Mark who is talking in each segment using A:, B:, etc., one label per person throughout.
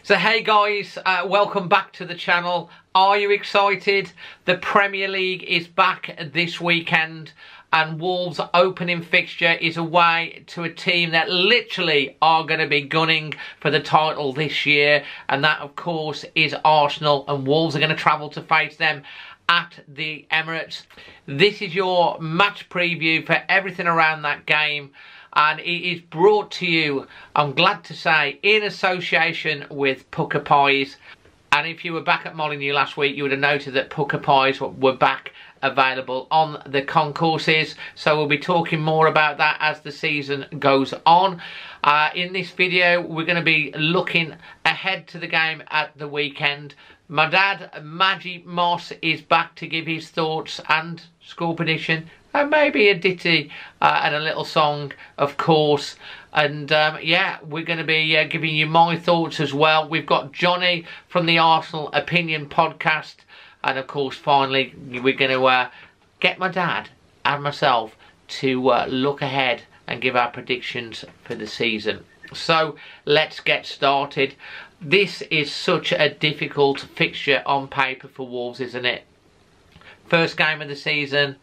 A: So hey guys, welcome back to the channel. Are you excited? The Premier League is back this weekend and Wolves' opening fixture is away to a team that literally are going to be gunning for the title this year, and that of course is Arsenal, and Wolves are going to travel to face them at the Emirates. This is your match preview for everything around that game, and it is brought to you, I'm glad to say, in association with PUKKA Pies. And if you were back at Molyneux last week, you would have noted that PUKKA Pies were back available on the concourses. So we'll be talking more about that as the season goes on. In this video, we're going to be looking ahead to the game at the weekend. My dad, Magic Moss, is back to give his thoughts and score prediction, and maybe a ditty and a little song, of course. And yeah, we're going to be giving you my thoughts as well. We've got Johnny from the Arsenal Opinion podcast. And of course, finally, we're going to get my dad and myself to look ahead and give our predictions for the season. So let's get started. This is such a difficult fixture on paper for Wolves, isn't it? First game of the season,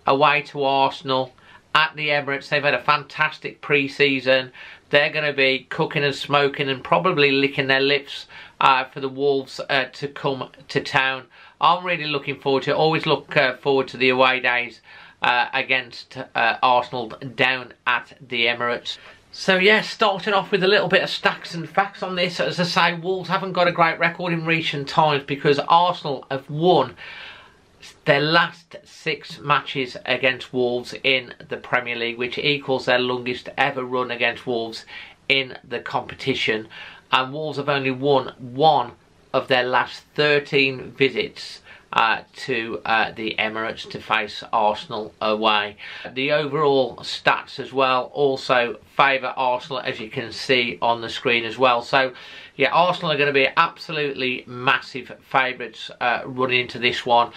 A: away to Arsenal at the Emirates. They've had a fantastic pre-season. They're going to be cooking and smoking and probably licking their lips for the Wolves to come to town. I'm really looking forward to it. Always look forward to the away days against Arsenal down at the Emirates. So yeah, starting off with a little bit of stats and facts on this. As I say, Wolves haven't got a great record in recent times because Arsenal have won their last 6 matches against Wolves in the Premier League, which equals their longest ever run against Wolves in the competition. And Wolves have only won 1 of their last 13 visits to the Emirates to face Arsenal away. The overall stats as well also favour Arsenal, as you can see on the screen as well. So yeah, Arsenal are going to be absolutely massive favourites running into this one.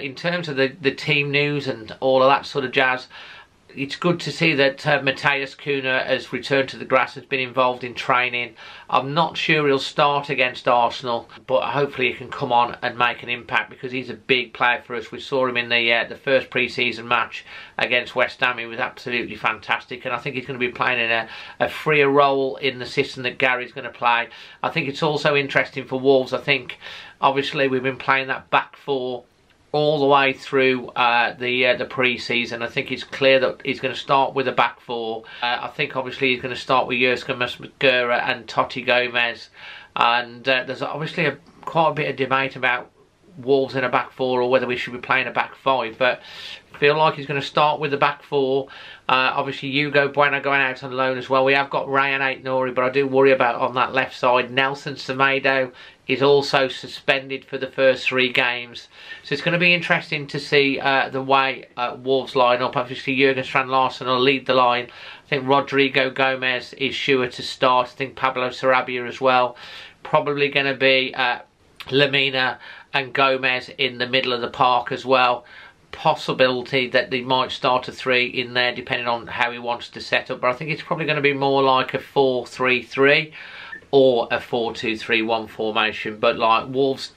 A: In terms of the team news and all of that sort of jazz, it's good to see that Matheus Cunha has returned to the grass, has been involved in training. I'm not sure he'll start against Arsenal, but hopefully he can come on and make an impact because he's a big player for us. We saw him in the first pre-season match against West Ham. He was absolutely fantastic, and I think he's going to be playing in a freer role in the system that Gary's going to play. I think it's also interesting for Wolves. I think, obviously, we've been playing that back four all the way through the pre-season. I think it's clear that he's going to start with a back four. I think obviously he's going to start with Jurgen Mascara and Totti Gomez, and there's obviously quite a bit of debate about Wolves in a back four or whether we should be playing a back five, but I feel like he's going to start with the back four. Obviously Hugo Bueno going out on loan as well. We have got Ryan Aït-Nouri, but I do worry about on that left side. Nelson Semedo is also suspended for the first 3 games. So it's going to be interesting to see the way Wolves line up. Obviously Jurgen Strand-Larsen will lead the line. I think Rodrigo Gomez is sure to start. I think Pablo Sarabia as well. Probably going to be Lemina and Gomez in the middle of the park as well. Possibility that they might start a 3 in there depending on how he wants to set up, but I think it's probably going to be more like a 4-3-3 or a 4-2-3-1 formation. But like Wolves,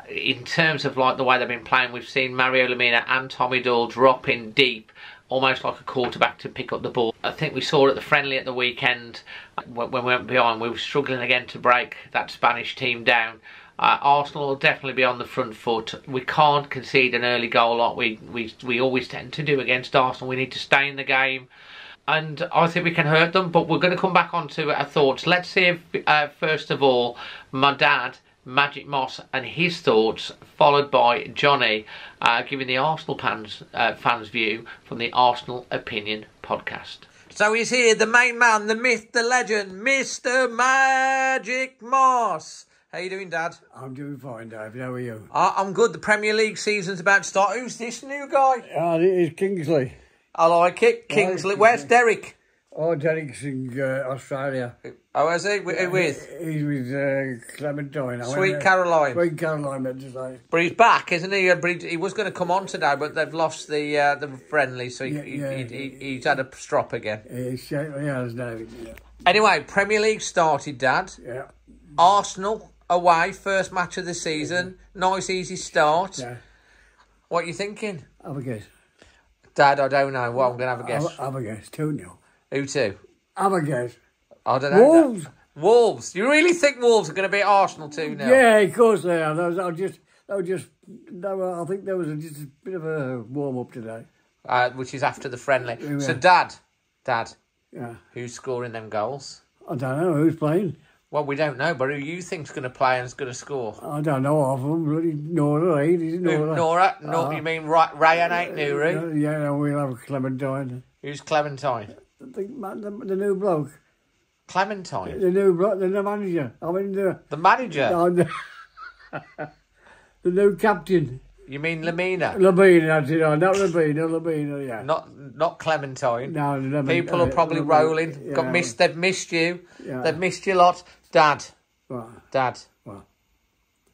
A: in terms of like the way they've been playing, we've seen Mario Lemina and Tommy Doyle drop in deep, almost like a quarterback to pick up the ball. I think we saw at the friendly at the weekend when we went behind, we were struggling again to break that Spanish team down. Arsenal will definitely be on the front foot. We can't concede an early goal like we always tend to do against Arsenal. We need to stay in the game, and I think we can hurt them, but we're going to come back on to our thoughts. Let's see if, first of all, my dad, Magic Moss, and his thoughts, followed by Johnny, giving the Arsenal fans view from the Arsenal Opinion podcast. So he's here, the main man, the myth, the legend, Mr. Magic Moss. How you doing, Dad?
B: I'm doing fine, David. How are you?
A: I'm good. The Premier League season's about to start. Who's this new guy?
B: It is Kingsley.
A: I like it. Kingsley. Where's Derek?
B: Oh, Derek's in Australia.
A: Oh, is he? Who with?
B: He's with Clementine.
A: Sweet Caroline.
B: Sweet Caroline, meant to say.
A: But he's back, isn't he? He was going to come on today, but they've lost the friendly, so he's had a strop again.
B: He certainly has, David, yeah.
A: Anyway, Premier League started, Dad.
B: Yeah.
A: Arsenal away, first match of the season. Nice, easy start.
B: Yeah.
A: What are you thinking?
B: Have a guess.
A: Dad, I don't know. Well, I'm going to have a guess.
B: Have a guess. 2-0.
A: Who to?
B: Have a guess.
A: I don't know.
B: Wolves.
A: Wolves. You really think Wolves are going to beat Arsenal 2-0?
B: Yeah, of course they are. I think there was just a bit of a warm-up today.
A: Which is after the friendly.
B: Yeah.
A: So, Dad,
B: Yeah.
A: who's scoring them goals?
B: I don't know who's playing.
A: Well, we don't know, but who you think's going to play and is going to score?
B: I don't know half of them. Bloody Nora, eh? Is it Nora?
A: Nora? No, you mean Rayan ain't Nuri?
B: Yeah, we'll have Clementine.
A: Who's Clementine?
B: I think the new bloke.
A: Clementine?
B: The new bloke, the manager. I mean,
A: The manager?
B: The new captain.
A: You mean Lamina?
B: Labina, that's it. Not Labina, yeah.
A: Not Clementine.
B: No,
A: People are probably rolling.
B: Yeah.
A: They've missed you.
B: Yeah.
A: They've missed you lot. Dad.
B: What?
A: Dad.
B: What?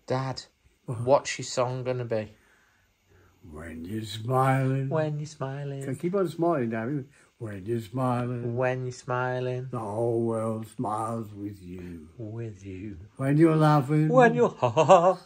A: Dad. What's your song going to be?
B: When you're smiling.
A: When you're smiling.
B: Keep on smiling, David. When you're smiling.
A: When you're smiling.
B: The whole world smiles with you.
A: With you.
B: When you're laughing.
A: When you're ha.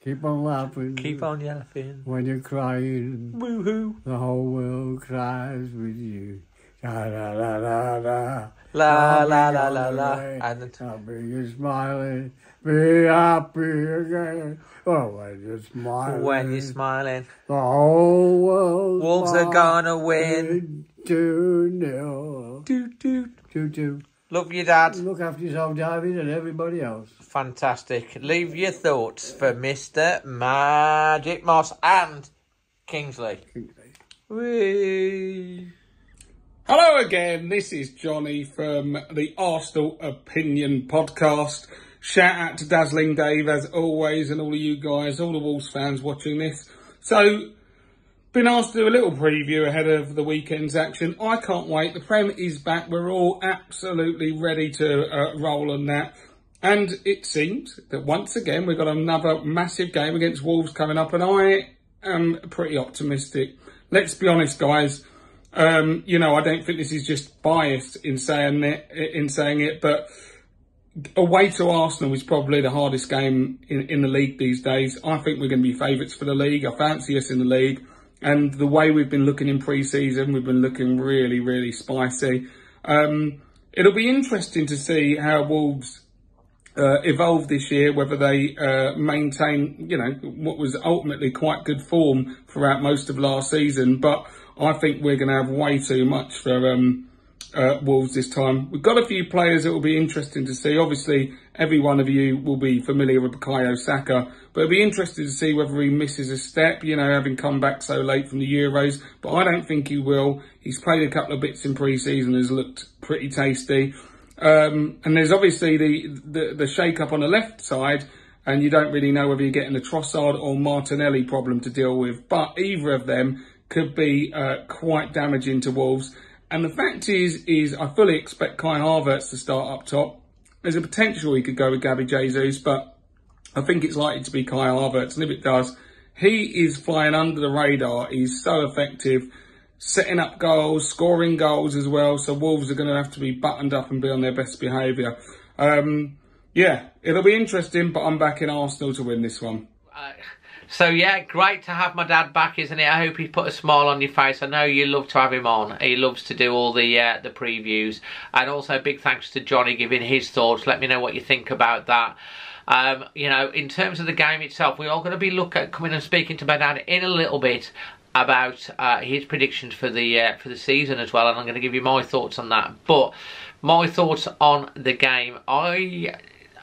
B: Keep on laughing.
A: Keep on laughing.
B: When you're crying.
A: Woohoo.
B: The whole world cries with you. La la la la la.
A: La la la la la. And
B: I'll be you smiling. Be happy again. Oh, when you're smiling.
A: when you're smiling.
B: The whole world.
A: Wolves are gonna win.
B: 2-0.
A: Doot doot.
B: 2-2.
A: Love you, Dad.
B: Look after yourself, David, and everybody else.
A: Fantastic. Leave your thoughts for Mr. Magic Moss and Kingsley. Whee.
C: Hello again, this is Johnny from the Arsenal Opinion Podcast. Shout out to Dazzling Dave as always, and all of you guys, all the Wolves fans watching this. So, been asked to do a little preview ahead of the weekend's action. I can't wait, the Prem is back, we're all absolutely ready to roll on that. And it seems that once again we've got another massive game against Wolves coming up, and I am pretty optimistic. Let's be honest, guys. You know, I don't think this is just biased in saying it, but away to Arsenal is probably the hardest game in the league these days. I think we're going to be favourites for the league. I fancy us in the league. And the way we've been looking in pre-season, we've been looking really, really spicy. It'll be interesting to see how Wolves evolve this year, whether they maintain, you know, what was ultimately quite good form throughout most of last season. But I think we're going to have way too much for Wolves this time. We've got a few players that will be interesting to see. Obviously, every one of you will be familiar with Bukayo Saka, but it'll be interesting to see whether he misses a step, you know, having come back so late from the Euros. But I don't think he will. He's played a couple of bits in pre-season, has looked pretty tasty. And there's obviously the shake-up on the left side, and you don't really know whether you're getting a Trossard or Martinelli problem to deal with. But either of them could be quite damaging to Wolves. And the fact is I fully expect Kai Havertz to start up top. There's a potential he could go with Gabby Jesus, but I think it's likely to be Kai Havertz. And if it does, he is flying under the radar. He's so effective, setting up goals, scoring goals as well. So Wolves are going to have to be buttoned up and be on their best behaviour. Yeah, it'll be interesting, but I'm backing Arsenal to win this one.
A: So, yeah, great to have my dad back, isn't it? I hope he put a smile on your face. I know you love to have him on. He loves to do all the previews. And also, big thanks to Johnny giving his thoughts. Let me know what you think about that. You know, in terms of the game itself, we are going to be coming and speaking to my dad in a little bit about his predictions for the season as well. And I'm going to give you my thoughts on that. But my thoughts on the game,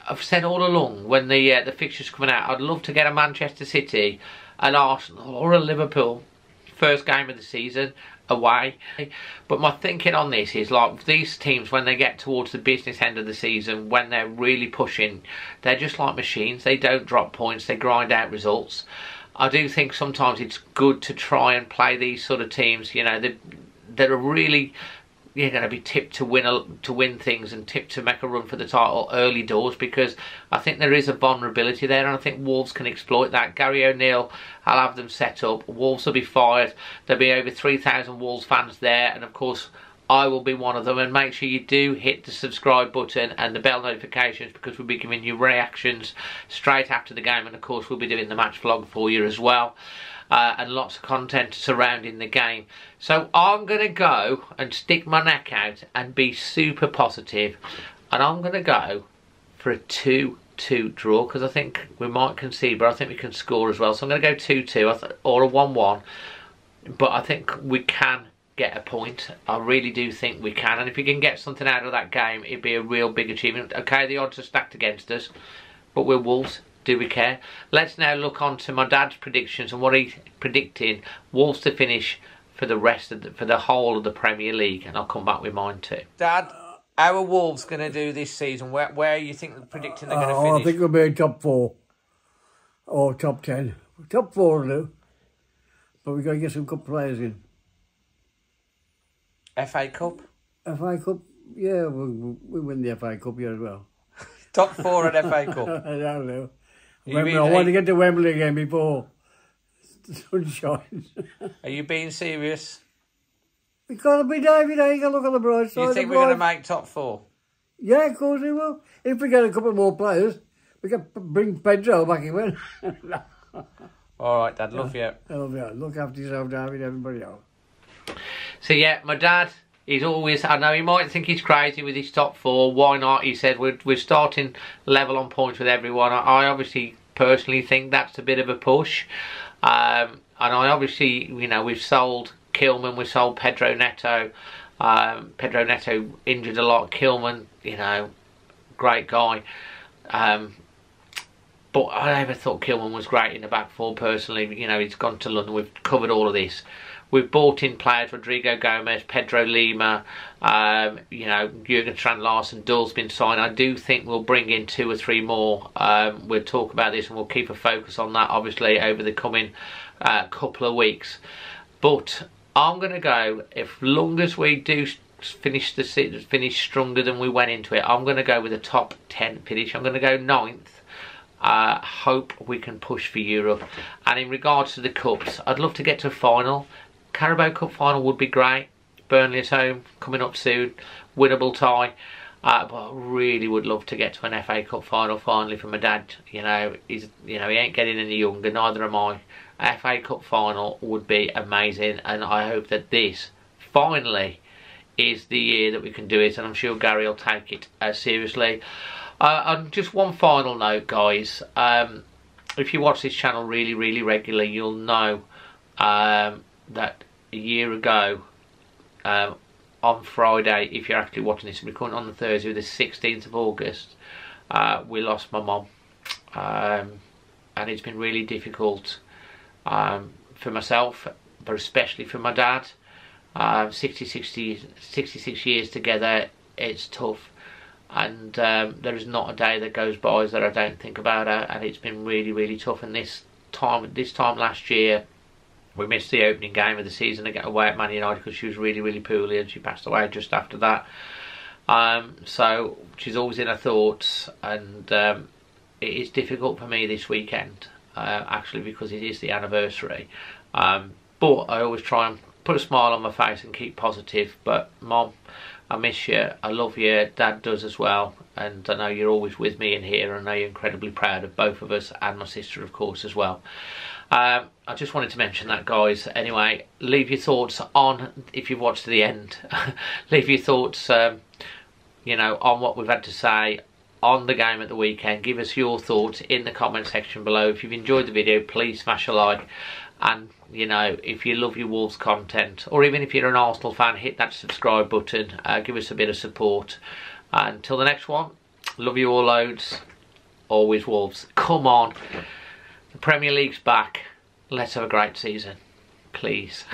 A: I've said all along when the fixtures coming out, I'd love to get a Manchester City, an Arsenal or a Liverpool first game of the season away. But my thinking on this is, like, these teams, when they get towards the business end of the season, when they're really pushing, they're just like machines. They don't drop points, they grind out results. I do think sometimes it's good to try and play these sort of teams, you know, that are really, you're going to be tipped to win things and tipped to make a run for the title early doors, because I think there is a vulnerability there, and I think Wolves can exploit that. Gary O'Neill, I'll have them set up. Wolves will be fired. There'll be over 3,000 Wolves fans there, and of course I will be one of them, and make sure you do hit the subscribe button and the bell notifications, because we'll be giving you reactions straight after the game, and of course we'll be doing the match vlog for you as well, and lots of content surrounding the game. So I'm going to go and stick my neck out and be super positive, and I'm going to go for a 2-2 draw, because I think we might concede, but I think we can score as well. So I'm going to go 2-2 or a 1-1, but I think we can get a point. I really do think we can, and if we can get something out of that game, it'd be a real big achievement. Okay, the odds are stacked against us, but we're Wolves. Do we care? Let's now look on to my dad's predictions and what he's predicting Wolves to finish for the rest of for the whole of the Premier League, and I'll come back with mine too. Dad, how are Wolves going to do this season? Where you think predicting they're going to finish?
B: I think we'll be in top 4 or top 10. Top 4 will do, but we've got to get some good players in.
A: FA Cup?
B: FA Cup, yeah, we win the FA Cup here as well.
A: Top 4 at FA Cup?
B: I don't know. I want to get to Wembley again before the sun shines.
A: Are you being serious?
B: We've got to be David. You got to look on the bright side.
A: You think we're going to make top 4?
B: Yeah, of course we will. If we get a couple more players, we can bring Pedro back again.
A: All right, Dad. Love you.
B: I love you. Look after yourself, David. Everybody else.
A: So yeah, my dad, he's always, I know he might think he's crazy with his top 4. Why not? He said we're starting level on points with everyone. I obviously personally think that's a bit of a push. And I obviously, you know, we've sold Kilman, we've sold Pedro Neto. Pedro Neto injured a lot. Kilman, you know, great guy. But I never thought Kilman was great in the back four personally. You know, he's gone to London. We've covered all of this. We've bought in players, Rodrigo Gomez, Pedro Lima, you know, Jurgen Strand Larsen, Dull's been signed. I do think we'll bring in 2 or 3 more. We'll talk about this and we'll keep a focus on that, obviously, over the coming couple of weeks. But I'm going to go, if long as we do finish stronger than we went into it, I'm going to go with a top 10 finish. I'm going to go 9th. Hope we can push for Europe. And in regards to the cups, I'd love to get to a final. Carabao Cup final would be great. Burnley at home, coming up soon. Winnable tie. But I really would love to get to an FA Cup final finally for my dad. You know, he ain't getting any younger, neither am I. A FA Cup final would be amazing, and I hope that this finally is the year that we can do it, and I'm sure Gary will take it seriously. And just one final note, guys. If you watch this channel really regularly, you'll know that a year ago, on Friday, if you're actually watching this, we're recording on the Thursday, the 16th of August, we lost my mum. And it's been really difficult for myself, but especially for my dad. 66 years together, it's tough. And there is not a day that goes by that I don't think about her, and it's been really tough. And this time last year, we missed the opening game of the season to get away at Man United because she was really poorly, and she passed away just after that. So she's always in our thoughts, and it is difficult for me this weekend, actually, because it is the anniversary. But I always try and put a smile on my face and keep positive. But Mom, I miss you, I love you, Dad does as well, and I know you're always with me in here, and I know you're incredibly proud of both of us, and my sister of course as well. I just wanted to mention that, guys. Anyway, leave your thoughts on, if you've watched to the end, leave your thoughts, you know, on what we've had to say on the game at the weekend. Give us your thoughts in the comment section below. If you've enjoyed the video, please smash a like. And, you know, if you love your Wolves content, or even if you're an Arsenal fan, hit that subscribe button. Give us a bit of support. Until the next one, love you all loads. Always Wolves. Come on. The Premier League's back. Let's have a great season. Please.